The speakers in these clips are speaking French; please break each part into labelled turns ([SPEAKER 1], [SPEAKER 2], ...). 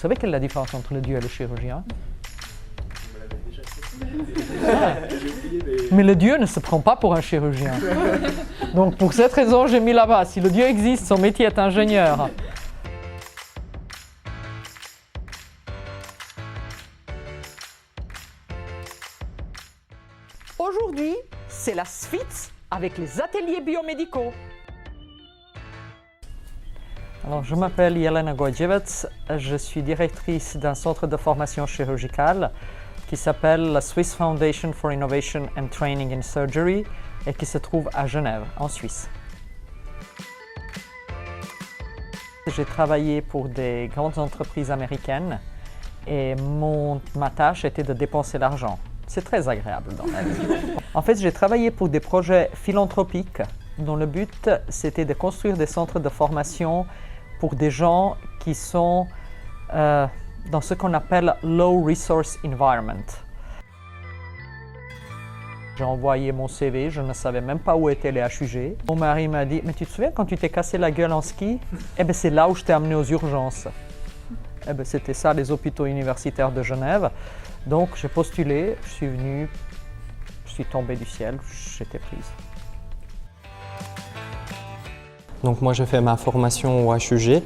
[SPEAKER 1] savez quelle est la différence entre le Dieu et le chirurgien?
[SPEAKER 2] Vous me l'avez déjà fait. J'ai oublié,
[SPEAKER 1] Mais le Dieu ne se prend pas pour un chirurgien. Donc pour cette raison, j'ai mis là-bas. Si le Dieu existe, son métier est ingénieur. Aujourd'hui, c'est la Sfitz avec les ateliers biomédicaux. Alors, je m'appelle Jelena Gojevec, je suis directrice d'un centre de formation chirurgicale qui s'appelle la Swiss Foundation for Innovation and Training in Surgery et qui se trouve à Genève, en Suisse. J'ai travaillé pour des grandes entreprises américaines et ma tâche était de dépenser l'argent. C'est très agréable dans la vie. En fait, j'ai travaillé pour des projets philanthropiques dont le but, c'était de construire des centres de formation pour des gens qui sont dans ce qu'on appelle Low Resource Environment. J'ai envoyé mon CV, je ne savais même pas où étaient les HUG. Mon mari m'a dit « Mais tu te souviens quand tu t'es cassé la gueule en ski? Eh bien, c'est là où je t'ai amené aux urgences. » Eh bien, c'était ça, les hôpitaux universitaires de Genève. Donc, j'ai postulé, je suis venu, je suis tombé du ciel, j'étais prise.
[SPEAKER 3] Donc moi j'ai fait ma formation au HUG.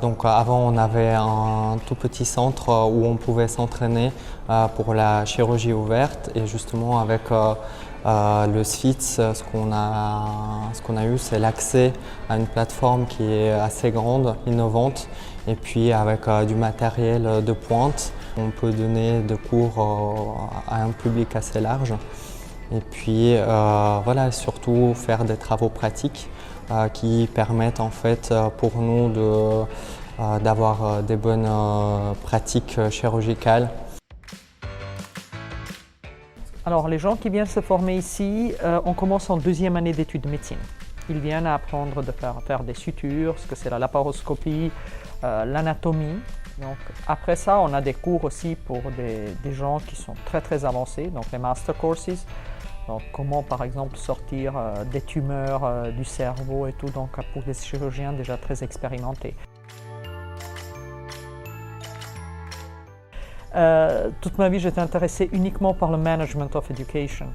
[SPEAKER 3] Donc avant on avait un tout petit centre où on pouvait s'entraîner pour la chirurgie ouverte et justement avec le Sfitz, ce qu'on a eu c'est l'accès à une plateforme qui est assez grande, innovante et puis avec du matériel de pointe. On peut donner des cours à un public assez large et puis voilà, surtout faire des travaux pratiques qui permettent en fait pour nous d'avoir des bonnes pratiques chirurgicales.
[SPEAKER 1] Alors les gens qui viennent se former ici, on commence en deuxième année d'études de médecine. Ils viennent apprendre de faire des sutures, ce que c'est la laparoscopie, l'anatomie. Donc, après ça, on a des cours aussi pour des gens qui sont très avancés, donc les master courses. Donc, comment par exemple sortir des tumeurs du cerveau et tout, donc pour des chirurgiens déjà très expérimentés. Toute ma vie, j'étais intéressé uniquement par le management of education.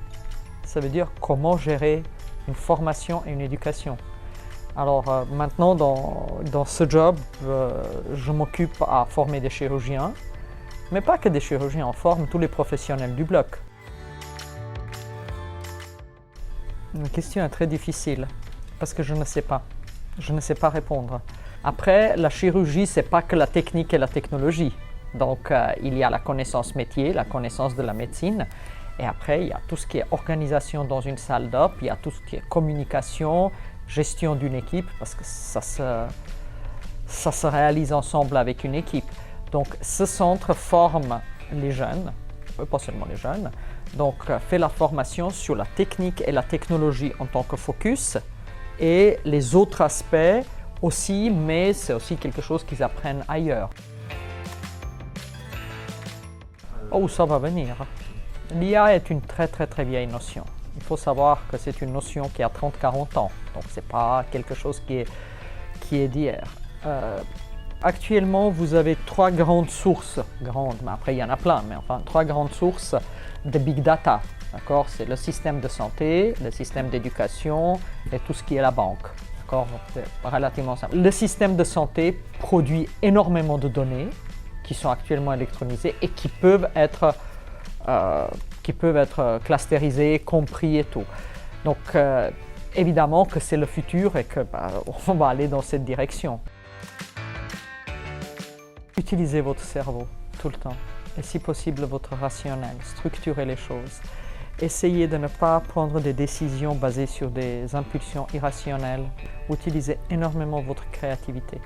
[SPEAKER 1] Ça veut dire comment gérer une formation et une éducation. Alors maintenant, dans ce job, je m'occupe à former des chirurgiens, mais pas que des chirurgiens, on forme tous les professionnels du bloc. Une question est très difficile, parce que je ne sais pas. Je ne sais pas répondre. Après, la chirurgie, ce n'est pas que la technique et la technologie. Donc, il y a la connaissance métier, la connaissance de la médecine, et après, il y a tout ce qui est organisation dans une salle d'op, il y a tout ce qui est communication, gestion d'une équipe, parce que ça se réalise ensemble avec une équipe. Donc, ce centre forme les jeunes, pas seulement les jeunes, donc fait la formation sur la technique et la technologie en tant que focus, et les autres aspects aussi, mais c'est aussi quelque chose qu'ils apprennent ailleurs. Oh, ça va venir. L'IA est une très vieille notion. Il faut savoir que c'est une notion qui a 30-40 ans, donc ce n'est pas quelque chose qui est d'hier. Actuellement, vous avez trois grandes sources, mais après il y en a plein, mais enfin 3 grandes sources de big data. D'accord? C'est le système de santé, le système d'éducation et tout ce qui est la banque. D'accord? C'est relativement simple. Le système de santé produit énormément de données qui sont actuellement électronisées et qui peuvent être clusterisées, compris et tout. Donc évidemment que c'est le futur et qu'on va aller dans cette direction. Utilisez votre cerveau tout le temps et si possible votre rationnel, structurez les choses. Essayez de ne pas prendre des décisions basées sur des impulsions irrationnelles. Utilisez énormément votre créativité.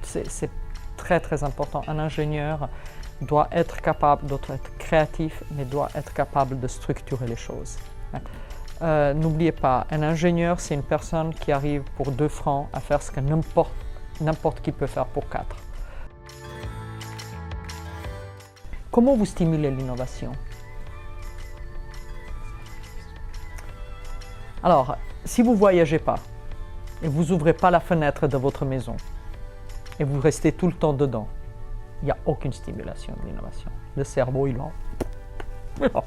[SPEAKER 1] C'est très important. Un ingénieur doit être capable d'être créatif, mais doit être capable de structurer les choses. N'oubliez pas, un ingénieur, c'est une personne qui arrive pour 2 francs à faire ce que n'importe qui peut faire pour 4. Comment vous stimulez l'innovation? Alors, si vous ne voyagez pas et vous n'ouvrez pas la fenêtre de votre maison et vous restez tout le temps dedans, il n'y a aucune stimulation de l'innovation. Le cerveau, il va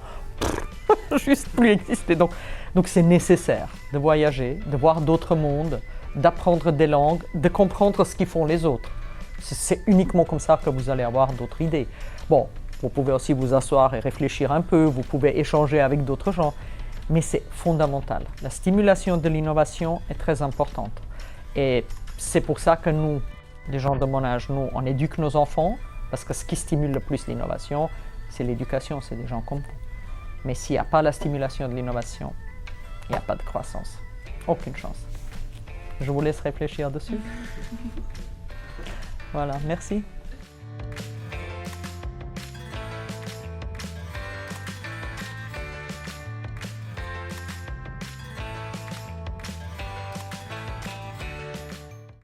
[SPEAKER 1] juste plus exister. Donc c'est nécessaire de voyager, de voir d'autres mondes, d'apprendre des langues, de comprendre ce qu'ils font les autres. C'est uniquement comme ça que vous allez avoir d'autres idées. Bon, vous pouvez aussi vous asseoir et réfléchir un peu, vous pouvez échanger avec d'autres gens, mais c'est fondamental. La stimulation de l'innovation est très importante. Et c'est pour ça que nous, les gens de mon âge, nous, on éduque nos enfants, parce que ce qui stimule le plus l'innovation, c'est l'éducation, c'est des gens comme vous. Mais s'il n'y a pas la stimulation de l'innovation, il n'y a pas de croissance. Aucune chance. Je vous laisse réfléchir dessus. Voilà, merci.